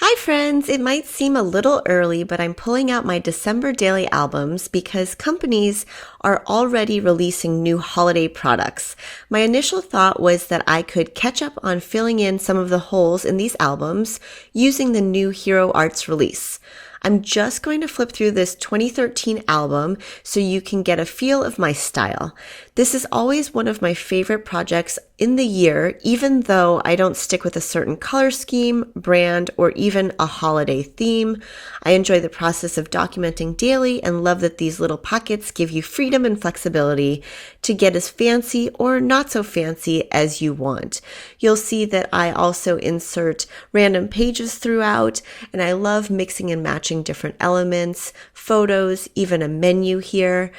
Hi friends, it might seem a little early, but I'm pulling out my December daily albums because companies are already releasing new holiday products. My initial thought was that I could catch up on filling in some of the holes in these albums using the new Hero Arts release. I'm just going to flip through this 2013 album so you can get a feel of my style. This is always one of my favorite projects in the year, even though I don't stick with a certain color scheme, brand, or even a holiday theme. I enjoy the process of documenting daily and love that these little pockets give you freedom and flexibility to get as fancy or not so fancy as you want. You'll see that I also insert random pages throughout, and I love mixing and matching different elements, photos, even a menu here.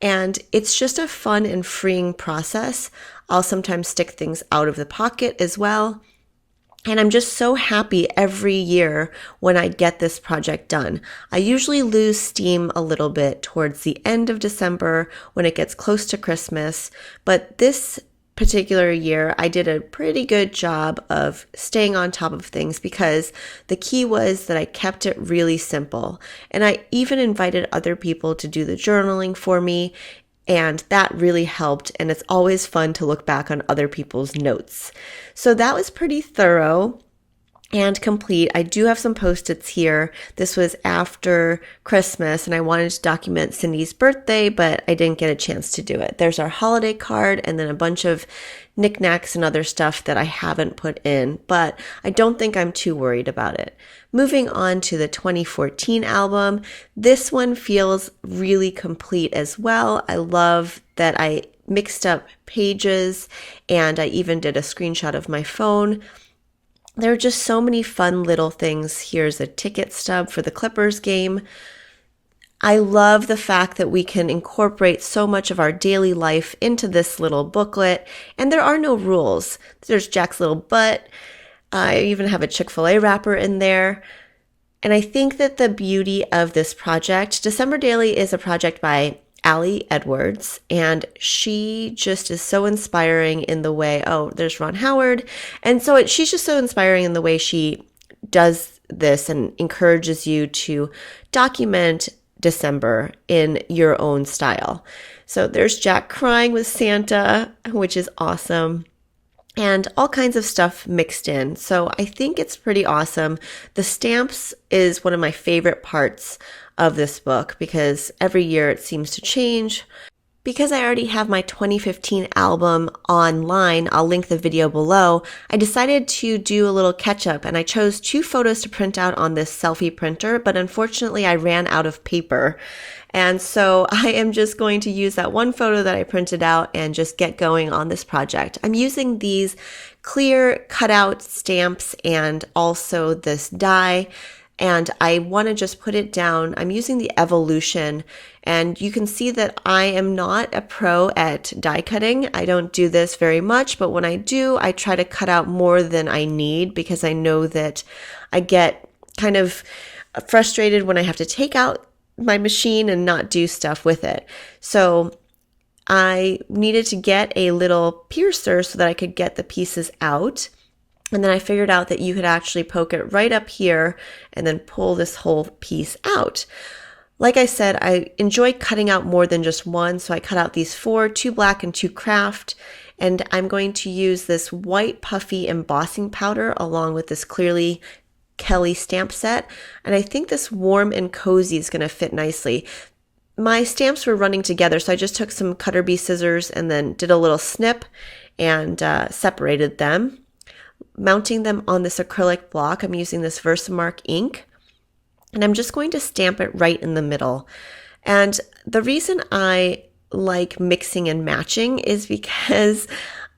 And it's just a fun and freeing process. I'll sometimes stick things out of the pocket as well. And I'm just so happy every year when I get this project done. I usually lose steam a little bit towards the end of December when it gets close to Christmas, but this particular year, I did a pretty good job of staying on top of things because the key was that I kept it really simple. And I even invited other people to do the journaling for me, and that really helped. And it's always fun to look back on other people's notes. So that was pretty thorough and complete. I do have some post-its here. This was after Christmas and I wanted to document Cindy's birthday, but I didn't get a chance to do it. There's our holiday card and then a bunch of knickknacks and other stuff that I haven't put in, but I don't think I'm too worried about it. Moving on to the 2014 album, this one feels really complete as well. I love that I mixed up pages and I even did a screenshot of my phone. There are just so many fun little things. Here's a ticket stub for the Clippers game. I love the fact that we can incorporate so much of our daily life into this little booklet, and there are no rules. There's Jack's little butt. I even have a Chick-fil-A wrapper in there. And I think that the beauty of this project, December Daily is a project by Allie Edwards, and she just is so inspiring in the way, there's Ron Howard. And so she's just so inspiring in the way she does this and encourages you to document December in your own style. So there's Jack crying with Santa, which is awesome, and all kinds of stuff mixed in. So I think it's pretty awesome. The stamps is one of my favorite parts of this book because every year it seems to change. Because I already have my 2015 album online, I'll link the video below, I decided to do a little catch up and I chose 2 photos to print out on this selfie printer, but unfortunately I ran out of paper. And so I am just going to use that one photo that I printed out and just get going on this project. I'm using these clear cutout stamps and also this die, and I want to just put it down. I'm using the Evolution, and you can see that I am not a pro at die cutting. I don't do this very much, but when I do, I try to cut out more than I need because I know that I get kind of frustrated when I have to take out my machine and not do stuff with it. So I needed to get a little piercer so that I could get the pieces out. And then I figured out that you could actually poke it right up here and then pull this whole piece out. Like I said, I enjoy cutting out more than just one, so I cut out these 4, 2 black and 2 craft, and I'm going to use this white puffy embossing powder along with this clearly Kelly stamp set, and I think this warm and cozy is going to fit nicely. My stamps were running together, so I just took some cutter bee scissors and then did a little snip and separated them. Mounting them on this acrylic block, I'm using this Versamark ink, and I'm just going to stamp it right in the middle. And the reason I like mixing and matching is because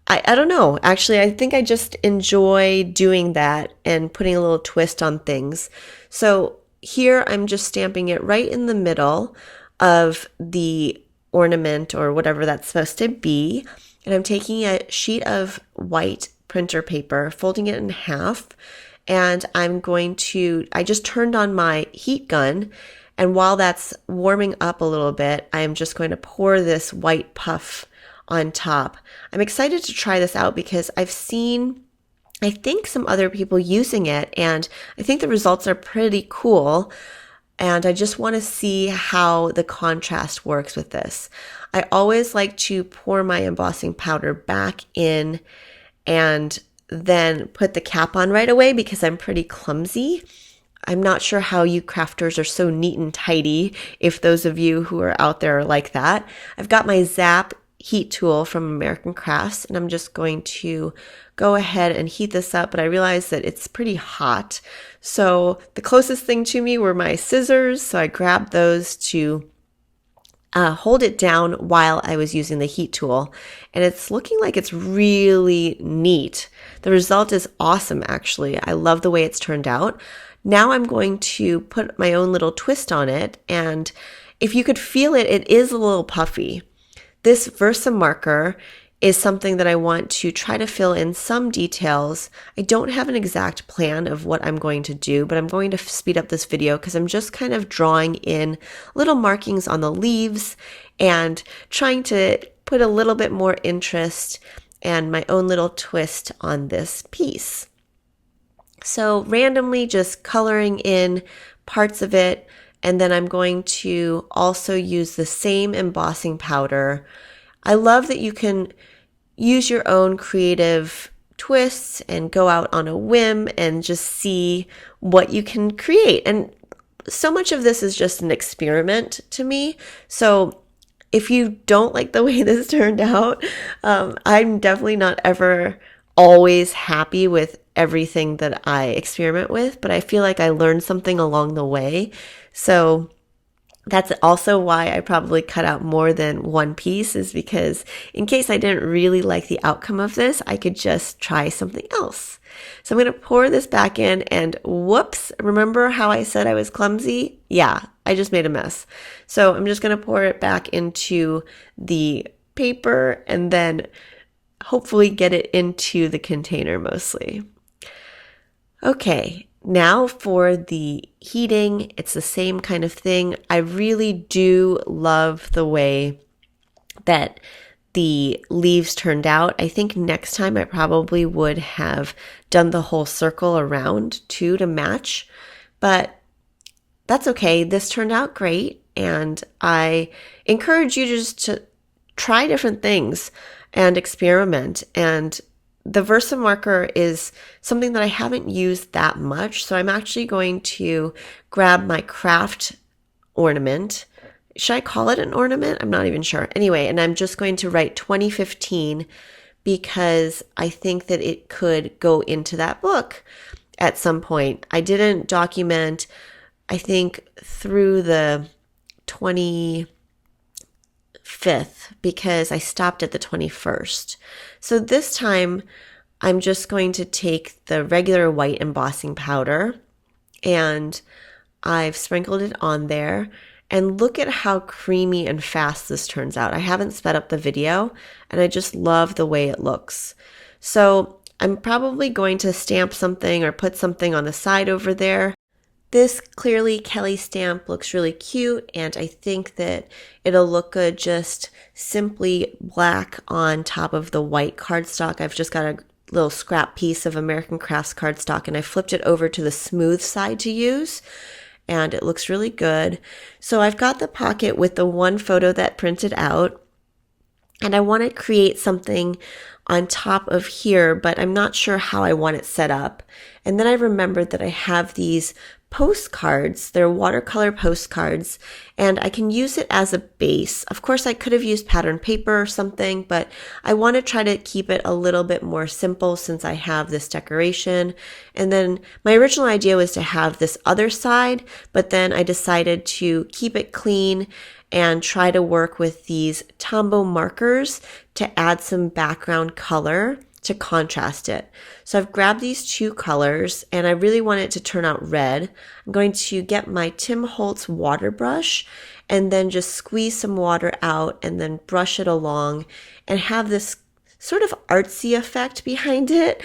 I don't know, actually, I think I just enjoy doing that and putting a little twist on things. So here I'm just stamping it right in the middle of the ornament or whatever that's supposed to be. And I'm taking a sheet of white printer paper, folding it in half, and I just turned on my heat gun, and while that's warming up a little bit, I'm just going to pour this white puff on top. I'm excited to try this out because I've seen I think some other people using it, and I think the results are pretty cool. And I just want to see how the contrast works with this. I always like to pour my embossing powder back in and then put the cap on right away because I'm pretty clumsy. I'm not sure how you crafters are so neat and tidy, if those of you who are out there are like that. I've got my Zap heat tool from American Crafts, and I'm just going to go ahead and heat this up, but I realized that it's pretty hot. So the closest thing to me were my scissors, so I grabbed those to hold it down while I was using the heat tool, and it's looking like it's really neat. The result is awesome, actually. I love the way it's turned out. Now I'm going to put my own little twist on it, and if you could feel it, it is a little puffy. This Versamarker is something that I want to try to fill in some details. I don't have an exact plan of what I'm going to do, but I'm going to speed up this video because I'm just kind of drawing in little markings on the leaves and trying to put a little bit more interest and my own little twist on this piece. So randomly just coloring in parts of it, and then I'm going to also use the same embossing powder. I love that you can use your own creative twists and go out on a whim and just see what you can create. And so much of this is just an experiment to me. So if you don't like the way this turned out, I'm definitely not ever always happy with everything that I experiment with, but I feel like I learned something along the way. So that's also why I probably cut out more than one piece, is because in case I didn't really like the outcome of this, I could just try something else. So I'm going to pour this back in, and whoops, remember how I said I was clumsy? Yeah, I just made a mess. So I'm just going to pour it back into the paper and then hopefully get it into the container mostly. Okay, now for the heating, it's the same kind of thing. I really do love the way that the leaves turned out. I think next time I probably would have done the whole circle around too to match, but that's okay. This turned out great, and I encourage you just to try different things and experiment. And the Versamarker is something that I haven't used that much, so I'm actually going to grab my craft ornament. Should I call it an ornament? I'm not even sure. Anyway, and I'm just going to write 2015 because I think that it could go into that book at some point. I didn't document, I think, through the 25th because I stopped at the 21st. So this time I'm just going to take the regular white embossing powder, and I've sprinkled it on there, and look at how creamy and fast this turns out. I haven't sped up the video, and I just love the way it looks. So I'm probably going to stamp something or put something on the side over there. This Clearly Kelly stamp looks really cute, and I think that it'll look good just simply black on top of the white cardstock. I've just got a little scrap piece of American Crafts cardstock, and I flipped it over to the smooth side to use, and it looks really good. So I've got the pocket with the one photo that printed out, and I want to create something on top of here, but I'm not sure how I want it set up. And then I remembered that I have these postcards. They're watercolor postcards, and I can use it as a base. Of course, I could have used pattern paper or something, but I want to try to keep it a little bit more simple since I have this decoration. And then my original idea was to have this other side, but then I decided to keep it clean and try to work with these Tombow markers to add some background color to contrast it. So I've grabbed these two colors, and I really want it to turn out red. I'm going to get my Tim Holtz water brush and then just squeeze some water out and then brush it along and have this sort of artsy effect behind it.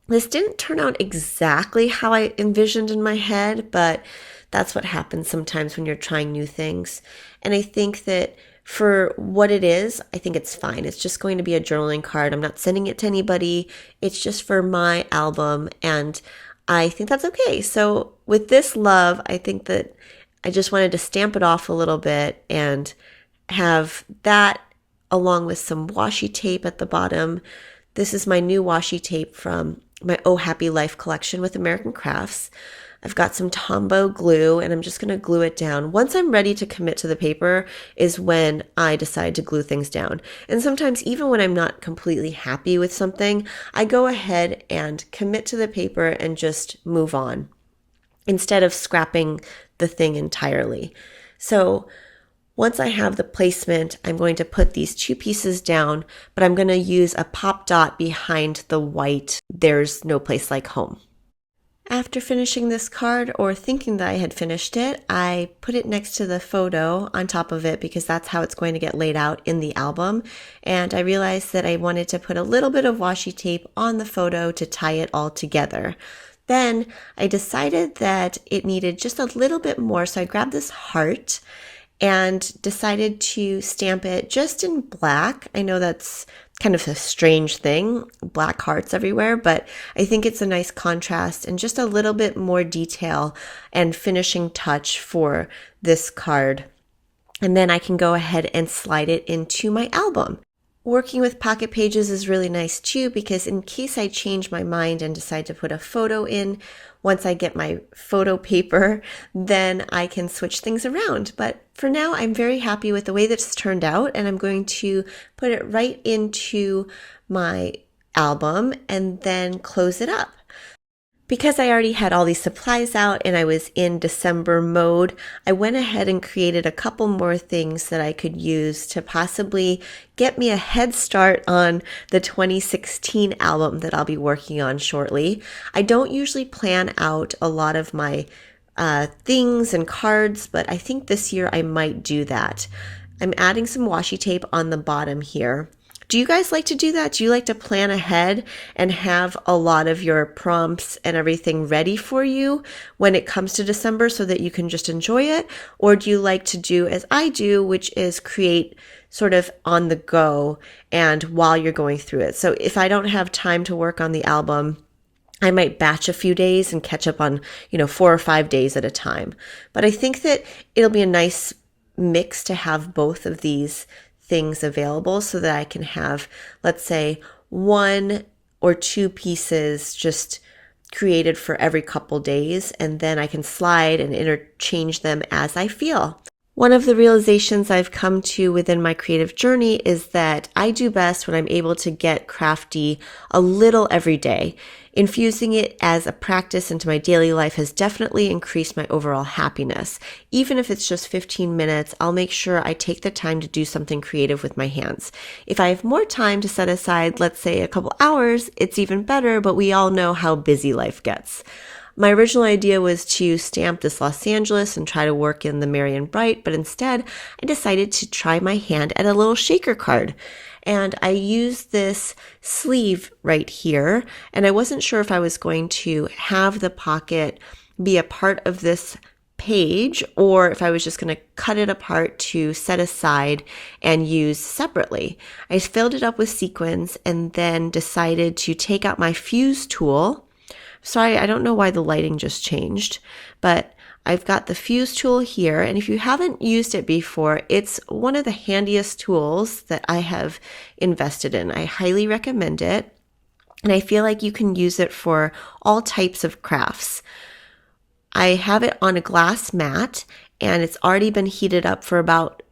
This didn't turn out exactly how I envisioned in my head, but that's what happens sometimes when you're trying new things. And I think that for what it is, I think it's fine. It's just going to be a journaling card. I'm not sending it to anybody. It's just for my album, and I think that's okay. So with this love, I think that I just wanted to stamp it off a little bit and have that along with some washi tape at the bottom. This is my new washi tape from my Oh Happy Life collection with American Crafts. I've got some Tombow glue, and I'm just going to glue it down. Once I'm ready to commit to the paper is when I decide to glue things down. And sometimes even when I'm not completely happy with something, I go ahead and commit to the paper and just move on instead of scrapping the thing entirely. So once I have the placement, I'm going to put these two pieces down, but I'm going to use a pop dot behind the white "There's No Place Like Home." After finishing this card, or thinking that I had finished it, I put it next to the photo on top of it because that's how it's going to get laid out in the album. And I realized that I wanted to put a little bit of washi tape on the photo to tie it all together. Then I decided that it needed just a little bit more, so I grabbed this heart and decided to stamp it just in black. I know that's kind of a strange thing, black hearts everywhere, but I think it's a nice contrast and just a little bit more detail and finishing touch for this card. And then I can go ahead and slide it into my album. Working with pocket pages is really nice too, because in case I change my mind and decide to put a photo in, once I get my photo paper, then I can switch things around. But for now, I'm very happy with the way this turned out, and I'm going to put it right into my album and then close it up. Because I already had all these supplies out and I was in December mode, I went ahead and created a couple more things that I could use to possibly get me a head start on the 2016 album that I'll be working on shortly. I don't usually plan out a lot of my things and cards, but I think this year I might do that. I'm adding some washi tape on the bottom here. Do you guys like to do that? Do you like to plan ahead and have a lot of your prompts and everything ready for you when it comes to December so that you can just enjoy it? Or do you like to do as I do, which is create sort of on the go and while you're going through it? So if I don't have time to work on the album, I might batch a few days and catch up on, 4 or 5 days at a time. But I think that it'll be a nice mix to have both of these things available so that I can have, let's say, 1 or 2 pieces just created for every couple days, and then I can slide and interchange them as I feel. One of the realizations I've come to within my creative journey is that I do best when I'm able to get crafty a little every day. Infusing it as a practice into my daily life has definitely increased my overall happiness. Even if it's just 15 minutes, I'll make sure I take the time to do something creative with my hands. If I have more time to set aside, let's say a couple hours, it's even better, but we all know how busy life gets. My original idea was to stamp this Los Angeles and try to work in the Merry and Bright, but instead I decided to try my hand at a little shaker card. And I used this sleeve right here, and I wasn't sure if I was going to have the pocket be a part of this page or if I was just going to cut it apart to set aside and use separately. I filled it up with sequins and then decided to take out my fuse tool. Sorry, I don't know why the lighting just changed, but I've got the fuse tool here, and if you haven't used it before, it's one of the handiest tools that I have invested in. I highly recommend it, and I feel like you can use it for all types of crafts. I have it on a glass mat, and it's already been heated up for about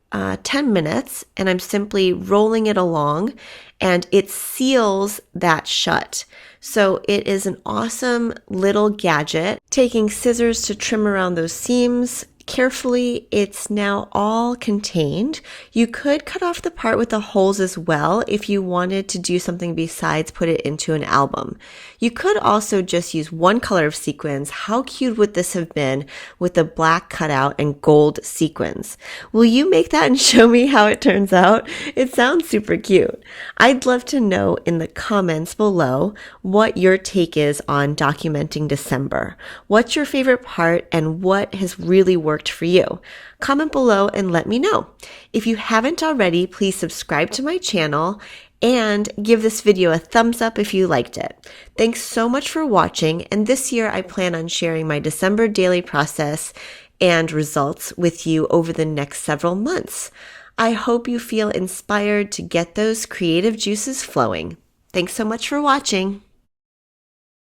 10 minutes, and I'm simply rolling it along, and it seals that shut. So it is an awesome little gadget. Taking scissors to trim around those seams carefully, it's now all contained. You could cut off the part with the holes as well if you wanted to do something besides put it into an album. You could also just use one color of sequins. How cute would this have been with the black cutout and gold sequins? Will you make that and show me how it turns out? It sounds super cute. I'd love to know in the comments below what your take is on documenting December. What's your favorite part and what has really worked worked for you. Comment below and let me know. If you haven't already, please subscribe to my channel and give this video a thumbs up if you liked it. Thanks so much for watching, and this year I plan on sharing my December daily process and results with you over the next several months. I hope you feel inspired to get those creative juices flowing. Thanks so much for watching.